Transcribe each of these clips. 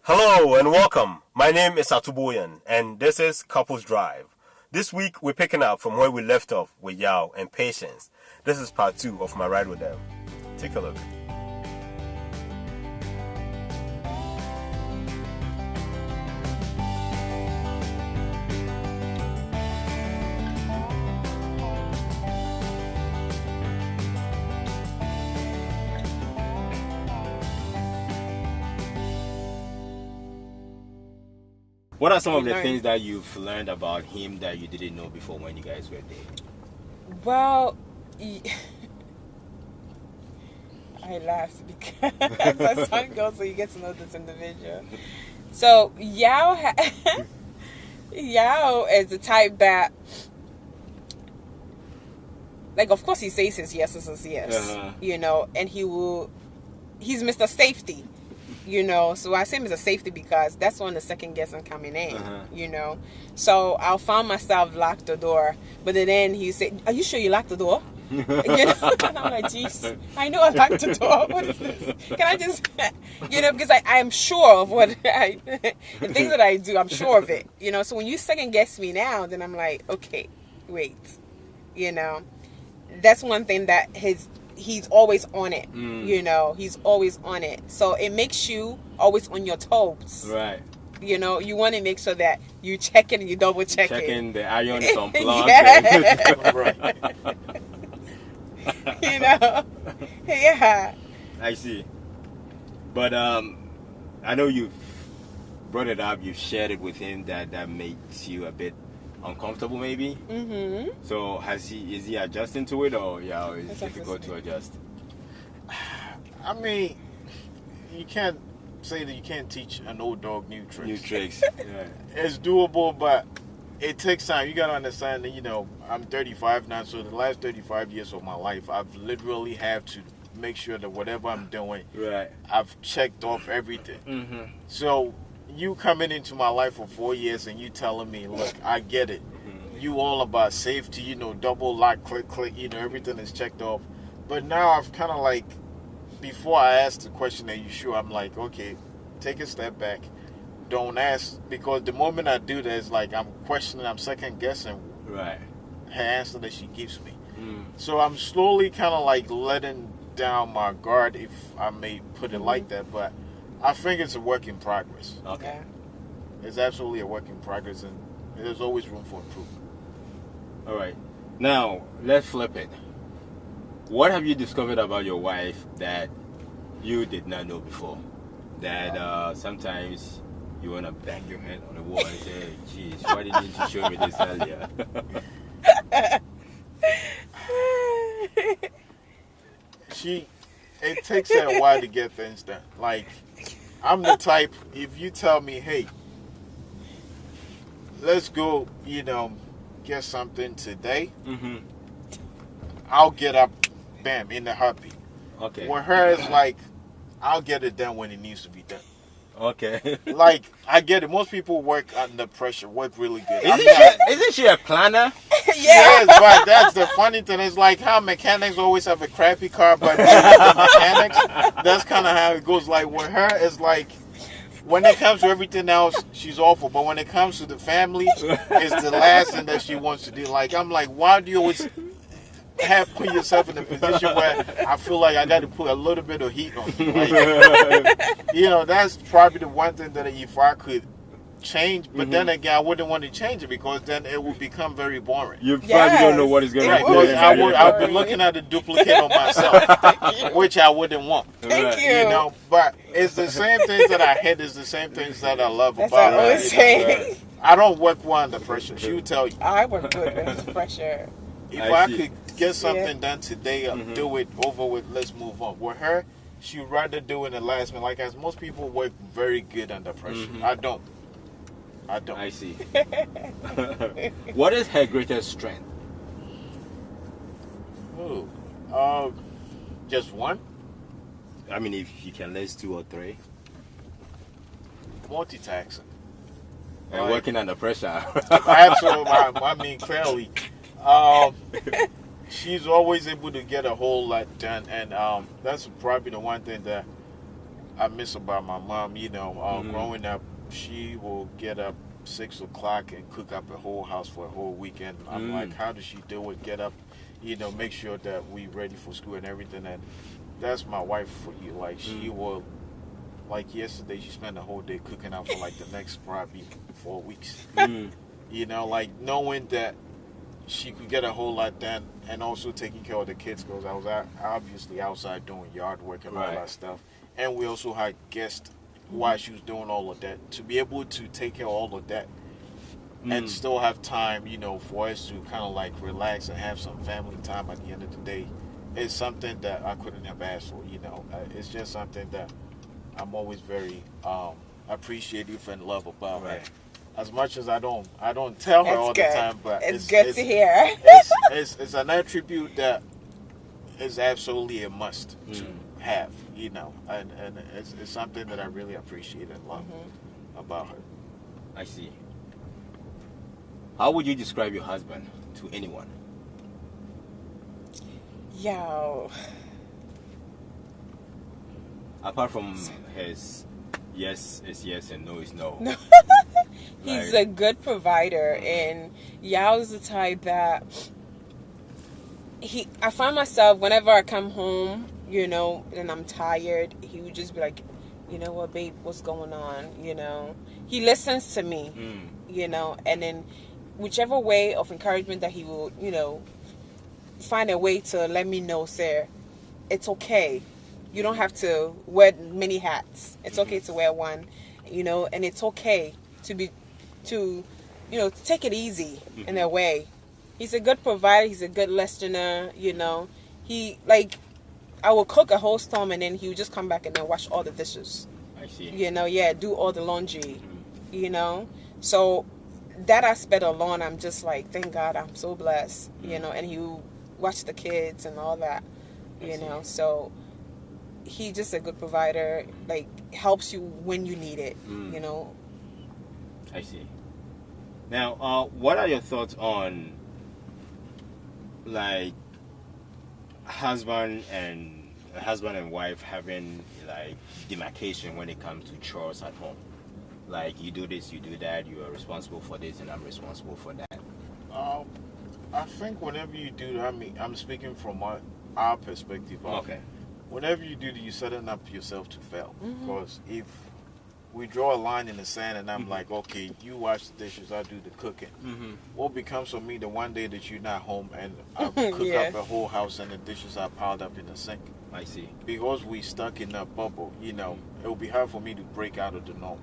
Hello and welcome. My name is Atuboyan and this is Couples Drive. This week we're picking up from where we left off with Yaw and Patience. This is part 2 of my ride with them. Take a look. What are some of the things that you've learned about him that you didn't know before when you guys were dating? Well, I laughed because as time goes, so you get to know this individual. So Yao is the type that, like, of course he says his yes is his yes, and he's Mr. Safety. So I say Mr. Safety because that's when the second guessing coming in, So I'll find myself lock the door, but then he said, "Are you sure you locked the door?" And I'm like, "Jeez, I know I locked the door. What is this? Can I just, because I am sure of what the things that I do, I'm sure of it, So when you second guess me now, then I'm like, okay, wait, that's one thing that he's always on it, he's always on it. So it makes you always on your toes. Right. You want to make sure that you check it and you double check it. Checking the iron is unplugged. Yeah. I see. But I know you've brought it up, you've shared it with him that makes you a bit uncomfortable maybe. So is he adjusting to it, or it's difficult to adjust? I mean, you can't say that you can't teach an old dog new tricks. Yeah. It's doable, but it takes time. You gotta understand that, I'm 35 now, so the last 35 years of my life, I've literally have to make sure that whatever I'm doing, right, I've checked off everything. So you coming into my life for 4 years and you telling me, look, I get it. You all about safety, double lock, click, everything is checked off. But now I've kind of like, before I ask the question, are you sure? I'm like, okay, take a step back. Don't ask, because the moment I do that, it's like I'm questioning, I'm second guessing right her answer that she gives me. So I'm slowly kind of like letting down my guard, if I may put it like that. But I think it's a work in progress. Okay. It's absolutely a work in progress, and there's always room for improvement. All right. Now, let's flip it. What have you discovered about your wife that you did not know before? That sometimes you want to bang your head on the wall and say, geez, why didn't you show me this earlier? It takes her a while to get things done. Like, I'm the type, if you tell me, hey, let's go, get something today, I'll get up, bam, in the heartbeat. Okay. With her, it's like, I'll get it done when it needs to be done. Okay. Like, I get it. Most people work under pressure, work really good. Isn't she a planner? Yes, but that's the funny thing. It's like how mechanics always have a crappy car, but mechanics, that's kind of how it goes. Like, with her, it's like, when it comes to everything else, she's awful. But when it comes to the family, it's the last thing that she wants to do. Like, I'm like, why do you always put yourself in a position where I feel like I got to put a little bit of heat on you? Like, that's probably the one thing that if I could change, but then again, I wouldn't want to change it, because then it would become very boring. You probably don't know what is going to be. I'll be looking at the duplicate of myself, which I wouldn't want. Thank you. But it's the same things that I hate, it's the same things that I love That's about what I her. was saying. I don't work well under pressure. She would tell you. I work good under pressure. If I could get something done today, do it over with, let's move on. With her, she'd rather do it in the last minute. Like, as most people work very good under pressure. I don't. I see. What is her greatest strength? Just one? I mean, if you can list 2 or 3. Multitasking. And working under pressure. Absolutely. I mean, clearly. She's always able to get a whole lot done, and that's probably the one thing that I miss about my mom. Growing up, she will get up 6 o'clock and cook up a whole house for a whole weekend. I'm like, how does she do it? Get up, make sure that we ready for school and everything. And that's my wife for you. Like, she will, like yesterday, she spent the whole day cooking out for like the next probably 4 weeks. Like knowing that she could get a whole lot done, and also taking care of the kids, because I was obviously outside doing yard work and all that stuff. And we also had guests while she was doing all of that. To be able to take care of all of that and still have time, for us to kind of like relax and have some family time at the end of the day, is something that I couldn't have asked for. It's just something that I'm always very appreciative and love about her. As much as I don't tell her all the time, but it's good to hear. It's an attribute that is absolutely a must to have, and it's something that I really appreciate and love about her. I see. How would you describe your husband to anyone? Yo. Apart from his yes is yes and no is no. He's a good provider, and Yaw is the type that I find myself whenever I come home, and I'm tired, he would just be like, you know what, babe, what's going on? He listens to me, and then whichever way of encouragement that he will, find a way to let me know, sir, it's okay. You don't have to wear many hats. It's okay to wear one, and it's okay to take it easy in a way. He's a good provider. He's a good listener. He I will cook a whole storm, and then he would just come back and then wash all the dishes. I see. Do all the laundry. So that aspect alone, I'm just like, thank God, I'm so blessed. And he will watch the kids and all that. So he's just a good provider. Like, helps you when you need it. I see. Now, what are your thoughts on like husband and wife having like demarcation when it comes to chores at home? Like, you do this, you do that, you are responsible for this, and I'm responsible for that. I think whenever you do that, I'm speaking from our perspective. Okay. Whenever you do that, you're setting up yourself to fail. Because if we draw a line in the sand and I'm like, okay, you wash the dishes, I do the cooking. What becomes of me the one day that you're not home and I cook up a whole house and the dishes are piled up in the sink? I see. Because we stuck in that bubble, it will be hard for me to break out of the norm.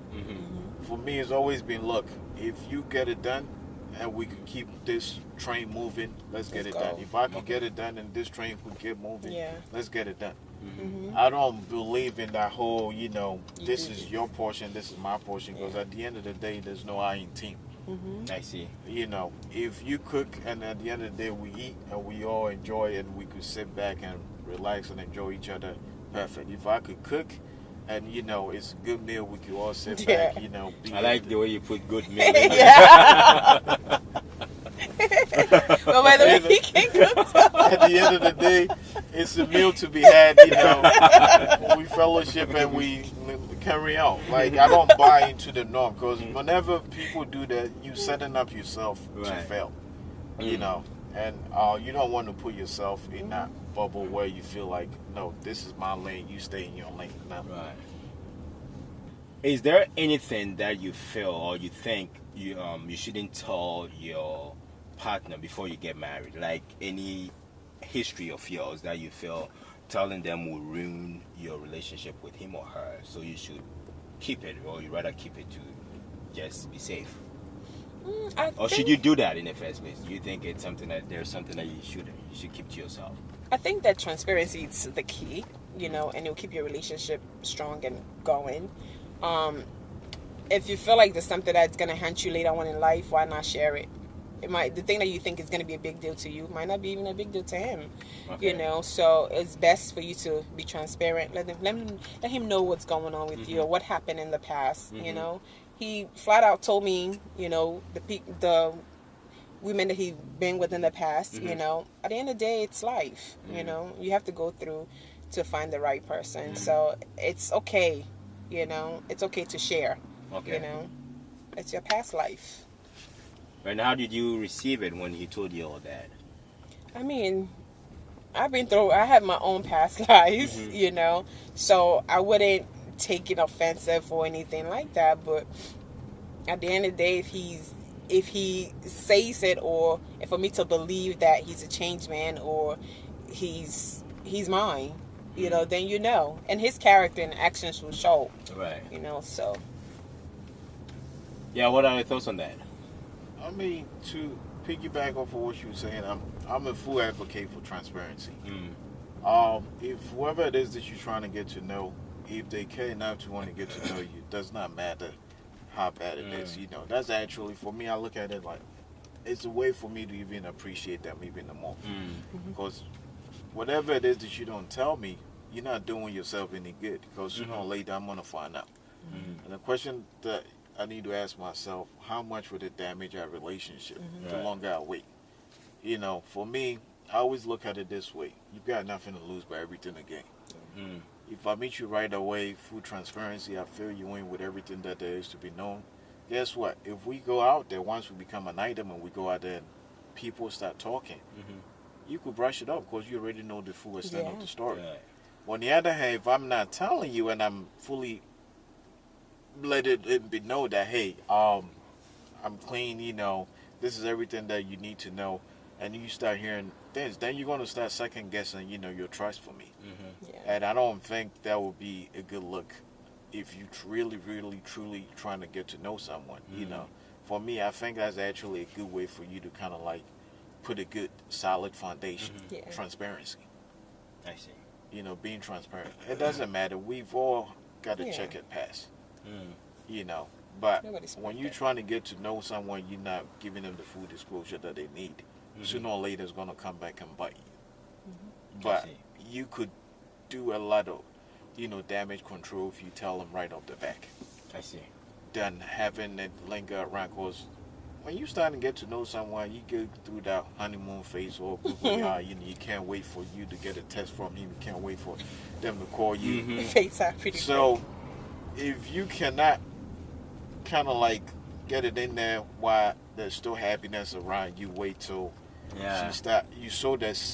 For me, it's always been, look, if you get it done and we could keep this train moving, let's get it done. If I could get it done and this train could get moving, let's get it done. I don't believe in that whole, this is your portion, this is my portion, because at the end of the day, there's no I in team. I see. If you cook and at the end of the day we eat and we all enjoy and we could sit back and relax and enjoy each other, perfect. If I could cook and it's a good meal, we could all sit back, I like the way you put good meal. Well, by the way, he can cook. At the end of the day, it's a meal to be had, we fellowship and we carry on. Like, I don't buy into the norm, because whenever people do that, you setting up yourself to fail, and you don't want to put yourself in that bubble where you feel like, no, this is my lane, you stay in your lane. No. Right. Is there anything that you feel or you think you shouldn't tell your partner before you get married? Like, any history of yours that you feel telling them will ruin your relationship with him or her, so you should keep it, or you rather keep it to just be safe? Or should you do that in the first place? Do you think it's something that you should keep to yourself? I think that transparency is the key, and it'll keep your relationship strong and going. If you feel like there's something that's gonna haunt you later on in life, why not share it? The thing that you think is gonna be a big deal to you might not be even a big deal to him. So it's best for you to be transparent. Let him know what's going on with you or what happened in the past. He flat out told me, the women that he's been with in the past. At the end of the day, it's life. You have to go through to find the right person. So it's okay, you know. It's okay to share. Okay. You know, it's your past life. And how did you receive it when he told you all that? I mean, I have my own past life, you know, so I wouldn't take it offensive or anything like that. But at the end of the day, if he says it, or if for me to believe that he's a changed man, or he's mine, you know, then you know, and his character and actions will show, Right. you know. So yeah, what are your thoughts on that? I mean, to piggyback off of what you were saying, I'm a full advocate for transparency. If whoever it is that you're trying to get to know, if they care enough to want to get to know you, it does not matter how bad it is. You know, that's actually, for me, I look at it like it's a way for me to even appreciate them even more. Because whatever it is that you don't tell me, you're not doing yourself any good. Because sooner or later, I'm gonna find out. And the question that I need to ask myself, how much would it damage our relationship the longer I wait? You know, for me, I always look at it this way. You've got nothing to lose by everything to gain. If I meet you right away, full transparency, I fill you in with everything that there is to be known. Guess what? If we go out there, once we become an item and we go out there and people start talking, you could brush it off because you already know the full extent of the story. On the other hand, if I'm not telling you and I'm fully let it be known that, hey, I'm clean, you know, this is everything that you need to know, and you start hearing things, then you're going to start second guessing, you know, your trust for me. And I don't think that would be a good look if you really, really, truly trying to get to know someone, you know. For me, I think that's actually a good way for you to kind of like put a good, solid foundation. Transparency. I see. You know, being transparent. It doesn't matter. We've all got to check it past. You know, but when you're trying to get to know someone, you're not giving them the full disclosure that they need. Sooner or later, it's going to come back and bite you. But you could do a lot of, you know, damage control if you tell them right off the back. I see. Than having it linger around. Because when you start to get to know someone, you go through that honeymoon phase, or you know, you can't wait for you to get a text from him. You can't wait for them to call you. So if you cannot kind of like get it in there while there's still happiness around, you wait till you sow that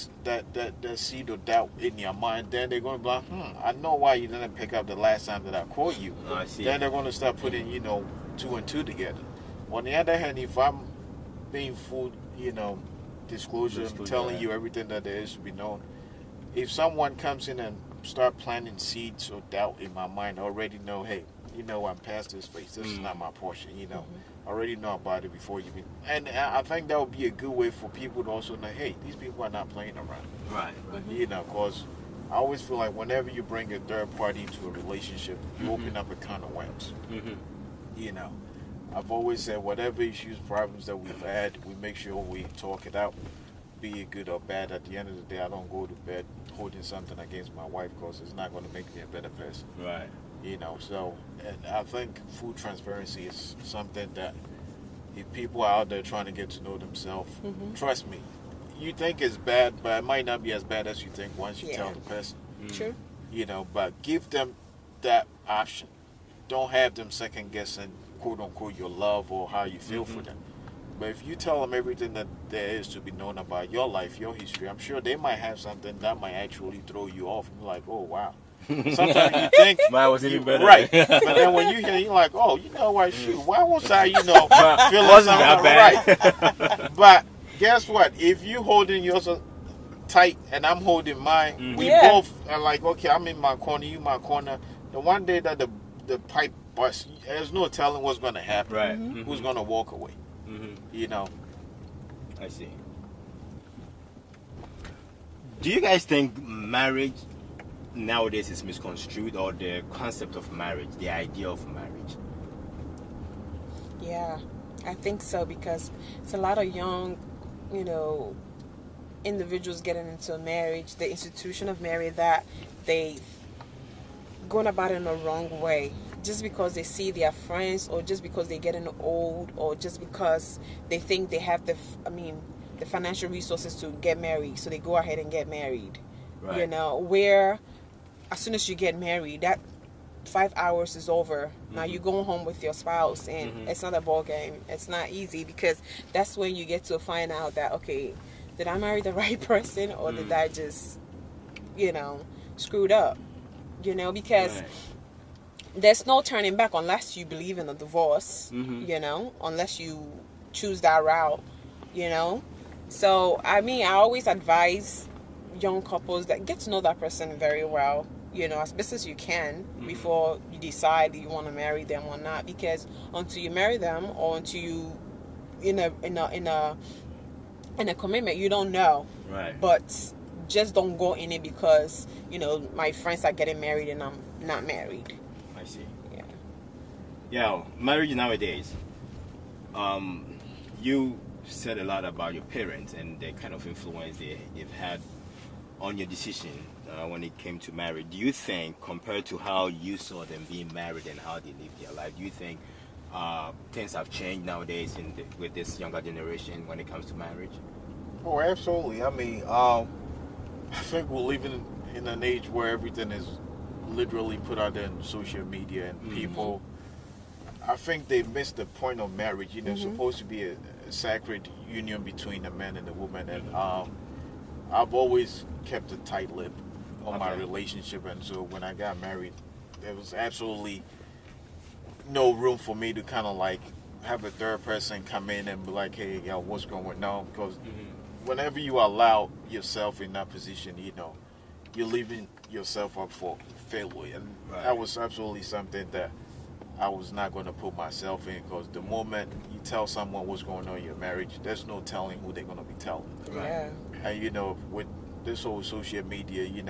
seed of doubt in your mind, then they're going to be like, I know why you didn't pick up the last time that I called you. I see. Then they're going to start putting, you know, 2 and 2 together. On the other hand, if I'm being full, you know, disclosure telling you everything that there is to be known, if someone comes in and start planting seeds of doubt in my mind, I already know, hey, you know, I'm past this phase. This is not my portion, you know. I already know about it before you. And I think that would be a good way for people to also know, hey, these people are not playing around. Right. You know, because I always feel like whenever you bring a third party into a relationship, you open up a can of worms. You know, I've always said whatever issues, problems that we've had, we make sure we talk it out, be it good or bad. At the end of the day, I don't go to bed holding something against my wife because it's not going to make me a better person. Right. You know, so and I think full transparency is something that if people are out there trying to get to know themselves, trust me, you think it's bad, but it might not be as bad as you think once you tell the person. True. You know, but give them that option. Don't have them second guessing, quote unquote, your love or how you feel for them. But if you tell them everything that there is to be known about your life, your history, I'm sure they might have something that might actually throw you off. And you're like, oh, wow. Sometimes you think mine was even better. Right. But then when you hear, you're like, oh, you know what, shoot, why won't I, you know, feel like something right? But guess what? If you holding yours tight and I'm holding mine, we both are like, okay, I'm in my corner, you my corner. The one day that the pipe busts, there's no telling what's going to happen. Right. Who's going to walk away. You know. I see. Do you guys think marriage nowadays is misconstrued, or the concept of marriage, the idea of marriage? Yeah, I think so, because it's a lot of young, you know, individuals getting into marriage, the institution of marriage, that they going about it in the wrong way, just because they see their friends, or just because they're getting old, or just because they think they have the financial resources to get married, so they go ahead and get married. Right. You know, where as soon as you get married, that 5 hours is over. Now you're going home with your spouse, and it's not a ball game. It's not easy, because that's when you get to find out that, okay, did I marry the right person, or did I just, screwed up? Because there's no turning back unless you believe in a divorce, unless you choose that route, So, I always advise young couples that get to know that person very well, as best as you can before you decide you want to marry them or not. Because until you marry them, or until you in a commitment, you don't know. Right. But just don't go in it because my friends are getting married and I'm not married. I see. Yeah. Yeah, marriage nowadays. You said a lot about your parents and the kind of influence they've had on your decision when it came to marriage. Do you think, compared to how you saw them being married and how they lived their life, do you think things have changed nowadays with this younger generation when it comes to marriage? Oh, absolutely. I think we're living in an age where everything is literally put out there in social media, and people, I think they missed the point of marriage. It's supposed to be a sacred union between a man and a woman, and I've always kept a tight lip on my relationship, and so when I got married, there was absolutely no room for me to kind of like have a third person come in and be like, hey, what's going on? Because whenever you allow yourself in that position, you're leaving yourself up for failure, and that was absolutely something that I was not going to put myself in, because the moment you tell someone what's going on in your marriage, there's no telling who they're going to be telling. Yeah. And with this whole social media, you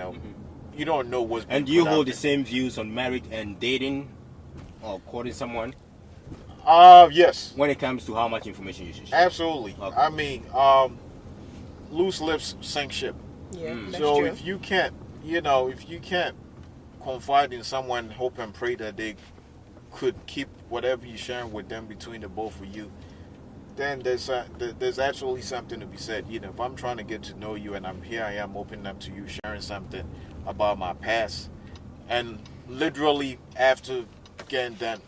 don't know what's being And do you put hold out the there. same views on marriage and dating or courting someone Yes. when it comes to how much information you should share? Absolutely. Okay. Loose lips sink ship. Yeah. That's So true. if you can't confide in someone, hope and pray that they could keep whatever you're sharing with them between the both of you, then there's absolutely something to be said. If I'm trying to get to know you and I am opening up to you, sharing something about my past, and literally after getting done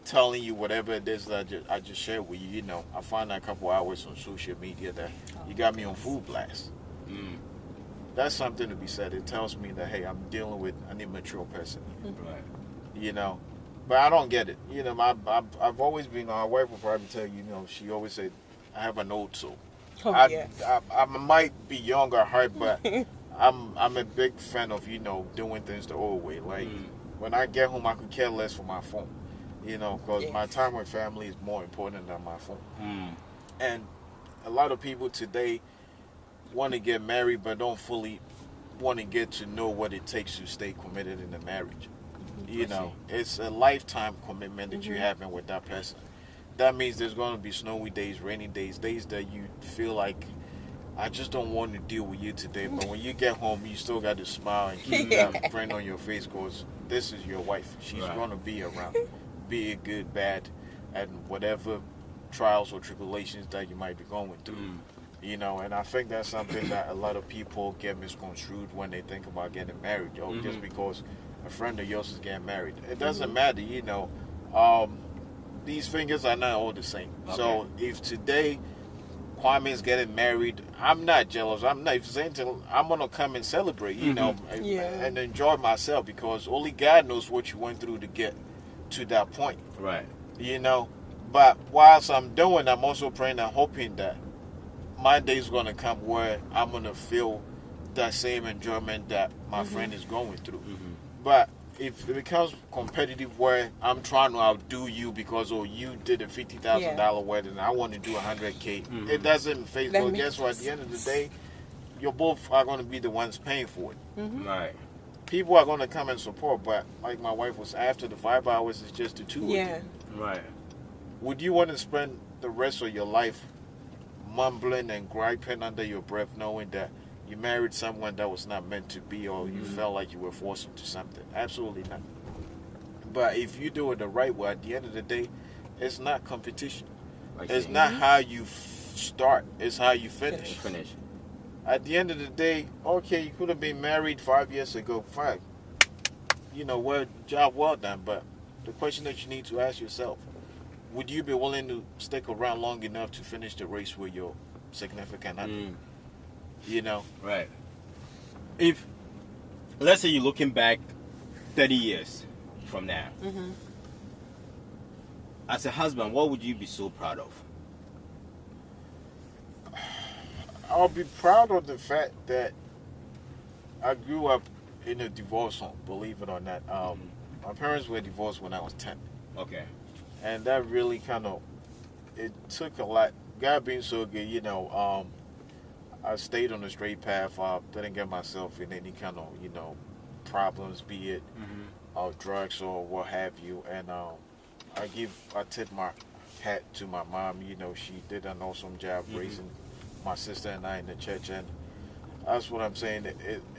telling you whatever it is that I just shared with you, I find that a couple hours on social media that you got me on full blast. That's something to be said. It tells me that, hey, I'm dealing with an immature person. Right. But I don't get it. I've always been, my wife will probably tell you, she always said, I have an old soul. I might be young at heart, but I'm a big fan of, doing things the old way. Like, when I get home, I could care less for my phone, because my time with family is more important than my phone. And a lot of people today want to get married, but don't fully want to get to know what it takes to stay committed in a marriage. It's a lifetime commitment that you're having with that person. That means there's going to be snowy days, rainy days, days that you feel like, I just don't want to deal with you today. But when you get home, you still got to smile and keep that grin on your face, because this is your wife. She's going to be around, be it good, bad, and whatever trials or tribulations that you might be going through. And I think that's something that a lot of people get misconstrued when they think about getting married. Just because a friend of yours is getting married, it doesn't matter. These fingers are not all the same. Okay. So if today Kwame is getting married, I'm not jealous. I'm not saying I'm gonna come and celebrate, and enjoy myself, because only God knows what you went through to get to that point. Right. But whilst I'm doing, I'm also praying and hoping that my day is gonna come where I'm gonna feel that same enjoyment that my friend is going through. But if it becomes competitive where I'm trying to outdo you because you did a $50,000 wedding and I want to do $100K, it doesn't phase. But guess what? At the end of the day, you both are going to be the ones paying for it. Right. People are going to come and support, but like my wife was, after the 5 hours, it's just the two of you. Right. Would you want to spend the rest of your life mumbling and griping under your breath, knowing that you married someone that was not meant to be, or you felt like you were forced into something? Absolutely not. But if you do it the right way, at the end of the day, it's not competition. It's not how you start, it's how you finish. At the end of the day, okay, you could have been married 5 years ago, fine. well, job well done. But the question that you need to ask yourself, would you be willing to stick around long enough to finish the race with your significant other? Right. If, let's say you're looking back 30 years from now, as a husband, what would you be so proud of? I'll be proud of the fact that I grew up in a divorce home, believe it or not. My parents were divorced when I was 10. Okay. And that really it took a lot. God being so good, I stayed on the straight path. I didn't get myself in any kind of, problems, be it drugs or what have you. And I tip my hat to my mom. She did an awesome job raising my sister and I in the church. And that's what I'm saying.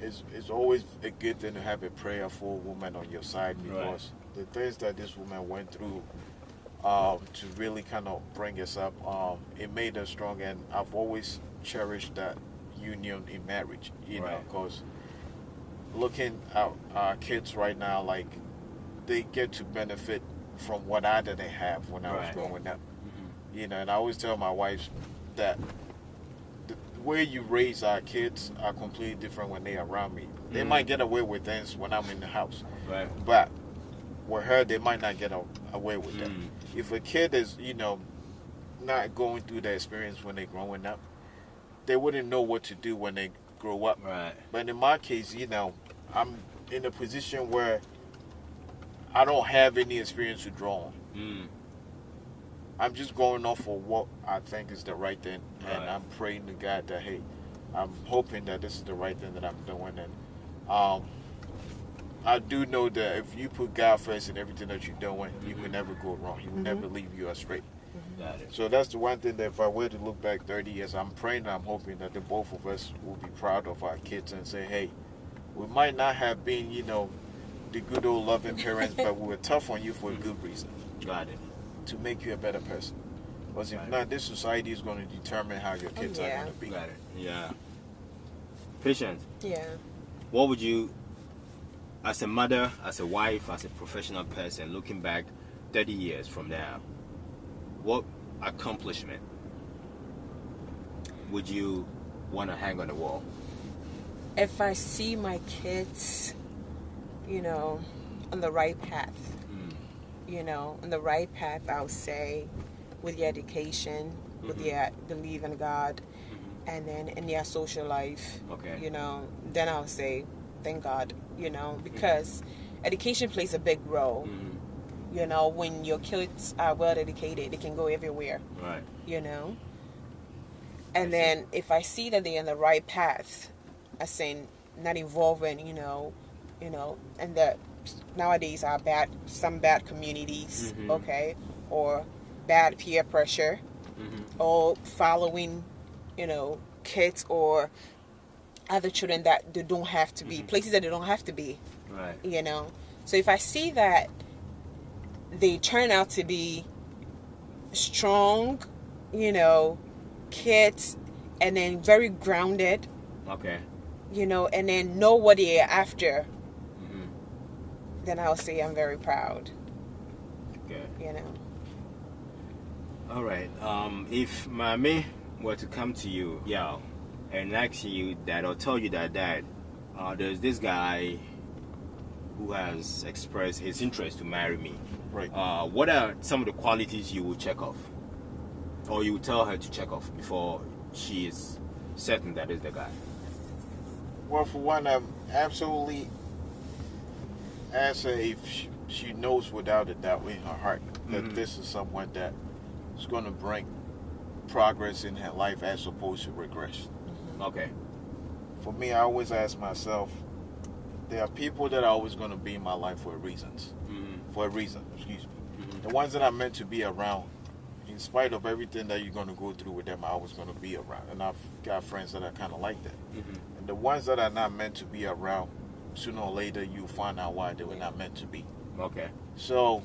It's always a good thing to have a prayerful woman on your side, because the things that this woman went through to really kind of bring us up, it made us strong. And I've always cherished that union in marriage, because looking at our kids right now, like, they get to benefit from what I didn't have when I was growing up. And I always tell my wife that the way you raise our kids are completely different when they're around me. They might get away with things when I'm in the house, but with her, they might not get away with that. If a kid is, not going through the experience when they're growing up, they wouldn't know what to do when they grow up. But in my case, I'm in a position where I don't have any experience to draw on. I'm just going off for what I think is the right thing, and I'm praying to God that, hey, I'm hoping that this is the right thing that I'm doing. And I do know that if you put God first in everything that you're doing, you can never go wrong. He will never leave you astray. So that's the one thing that if I were to look back 30 years, I'm praying and I'm hoping that the both of us will be proud of our kids and say, hey, we might not have been, the good old loving parents, but we were tough on you for a good reason. To make you a better person. Because if not, this society is going to determine how your kids are going to be. Patience. What would you, as a mother, as a wife, as a professional person, looking back 30 years from now, what accomplishment would you want to hang on the wall? If I see my kids, on the right path, on the right path, I would say, with their education, with their belief in God, and then in their social life, then I would say, thank God, because education plays a big role. When your kids are well educated, they can go everywhere. And then if I see that they're on the right path, as in not involving, and that nowadays are some bad communities, or bad peer pressure, or following, kids or other children that they don't have to be, places that they don't have to be, So if I see that they turn out to be strong, kids, and then very grounded, and then know what they're after, then I'll say I'm very proud. All right. If Mommy were to come to you, and ask you that, or tell you that, there's this guy who has expressed his interest to marry me. What are some of the qualities you would check off, or you would tell her to check off before she is certain that is the guy? Well, for one, I'm absolutely ask her if she knows without a doubt in her heart that this is someone that is going to bring progress in her life as opposed to regress. For me, I always ask myself, there are people that are always going to be in my life for a reason. The ones that I'm meant to be around, in spite of everything that you're going to go through with them, I always going to be around. And I've got friends that are kind of like that. And the ones that are not meant to be around, sooner or later you'll find out why they were not meant to be. So,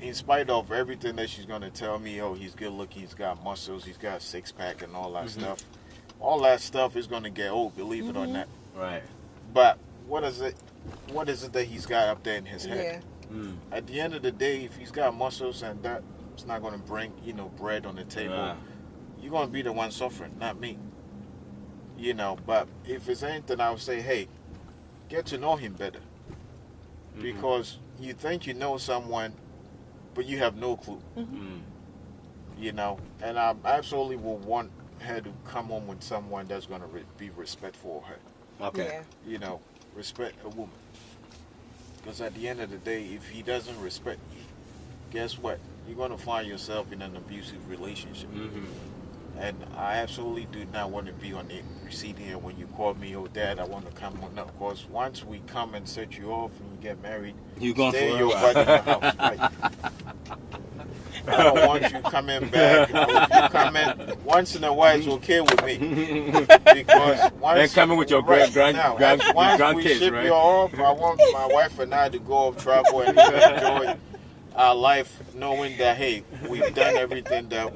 in spite of everything that she's going to tell me, oh, he's good looking, he's got muscles, he's got a six-pack and all that stuff, all that stuff is going to get old, believe it or not. But what is it that he's got up there in his head? At the end of the day, if he's got muscles and that's not going to bring, bread on the table, you're going to be the one suffering, not me. But if it's anything, I would say, hey, get to know him better. Because you think you know someone, but you have no clue. And I absolutely will want her to come home with someone that's going to be respectful of her. Okay. Respect a woman. Because at the end of the day, if he doesn't respect you, guess what? You're going to find yourself in an abusive relationship. And I absolutely do not want to be on the receiving end when you call me, oh, Dad, I want to come on up. Because once we come and set you off and you get married, you're going stay for your butt in the house. Right? I don't want you coming back. If you come in once in a while, it's okay with me. Because once and coming with your once grandkids, we ship right? you off, I want my wife and I to go off travel and enjoy our life, knowing that, hey, we've done everything that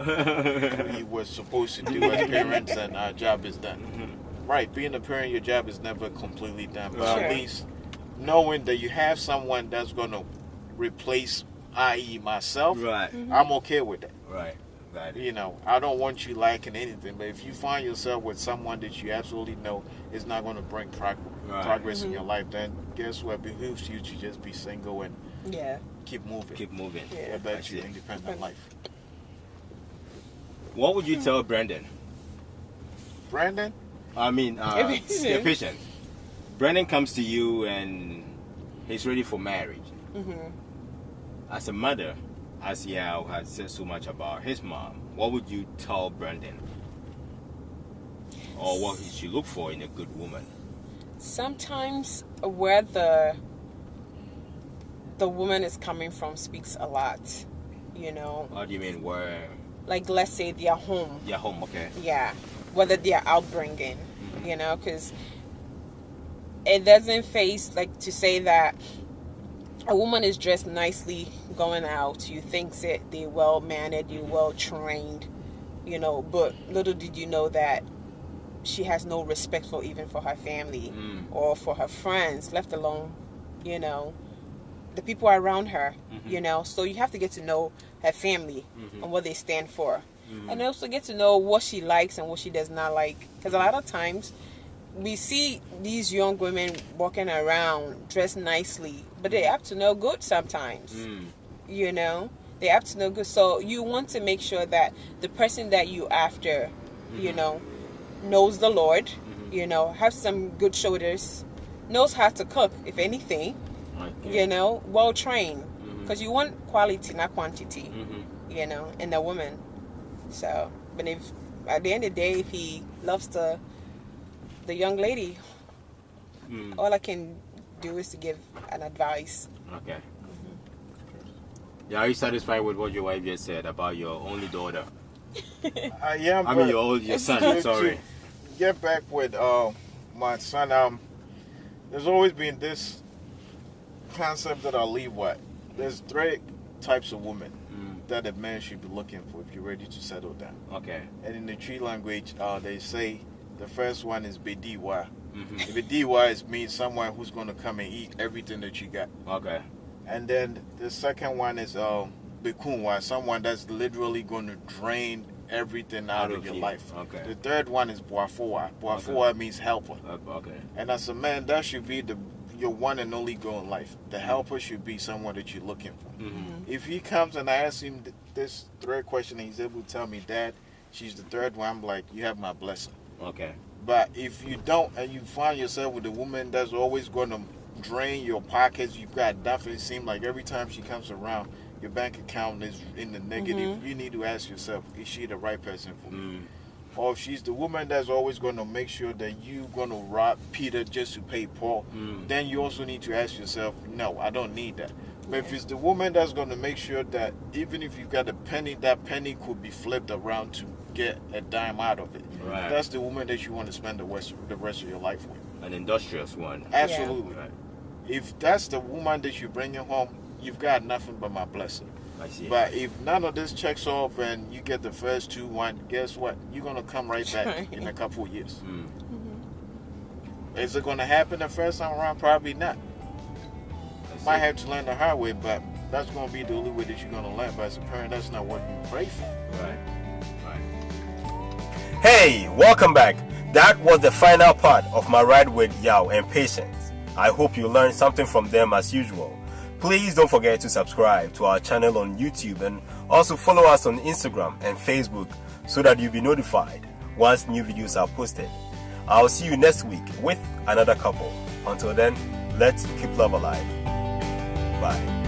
we were supposed to do as parents, and our job is done. Right, being a parent, your job is never completely done, but at least knowing that you have someone that's going to replace, i.e. myself, I'm okay with that. Right. I don't want you lacking anything, but if you find yourself with someone that you absolutely know is not going to bring progress in your life, then guess what? It behooves you to just be single and keep moving. About your independent life. What would you tell Brandon? Brandon? I mean, Yaw Patience. Brandon comes to you and he's ready for marriage. As a mother, as Yaw has said so much about his mom, what would you tell Brandon? Or what he should look for in a good woman? Sometimes where the woman is coming from speaks a lot, What do you mean, where? Like, let's say their home. Their home, okay. Yeah, whether their upbringing, because it doesn't face, like, to say that a woman is dressed nicely going out, you think that they're well-mannered, you're well-trained, but little did you know that she has no respect for her family or for her friends, let alone, the people around her, so you have to get to know her family and what they stand for, and also get to know what she likes and what she does not like, because a lot of times we see these young women walking around dressed nicely, but they're up to no good sometimes. They're up to no good. So you want to make sure that the person that you after, knows the Lord, has some good shoulders, knows how to cook, if anything, well trained, because you want quality, not quantity, in a woman. So, but if at the end of the day, if he loves the young lady, all I can do is to give an advice. Okay. Yeah, are you satisfied with what your wife just said about your only daughter? I am. I mean, your son. Sorry. To get back with my son. There's always been this concept that I'll leave with. There's 3 types of women that a man should be looking for if you're ready to settle down. Okay. And in the tree language, they say the first one is Bediwa. Bediwa means someone who's going to come and eat everything that you got. Okay. And then the second one is Bekunwa, someone that's literally going to drain everything out of your life. Okay. The third one is Boafoa. Boafoa means helper. Okay. And as a man, that should be your one and only goal in life. The helper should be someone that you're looking for. If he comes and I ask him this 3rd question and he's able to tell me, Dad, she's the 3rd one, I'm like, you have my blessing. Okay. But if you don't and you find yourself with a woman that's always going to drain your pockets, you've got definitely seem like every time she comes around, your bank account is in the negative, you need to ask yourself, is she the right person for me? Or if she's the woman that's always going to make sure that you're going to rob Peter just to pay Paul, then you also need to ask yourself, no, I don't need that. But if it's the woman that's going to make sure that even if you've got a penny, that penny could be flipped around to get a dime out of it. Right. That's the woman that you want to spend the rest of your life with. An industrious one. Absolutely. Right. If that's the woman that you're bringing home, you've got nothing but my blessing. I see. But if none of this checks off and you get the first 2, 1, guess what? You're going to come right back in a couple of years. Is it going to happen the first time around? Probably not. Might have to learn the hard way, but that's going to be the only way that you're going to learn. But as a parent, that's not what you pray for. Right. Hey, welcome back. That was the final part of my ride with Yaw and Patience. I hope you learned something from them as usual. Please don't forget to subscribe to our channel on YouTube and also follow us on Instagram and Facebook so that you'll be notified once new videos are posted. I'll see you next week with another couple. Until then, let's keep love alive. Bye.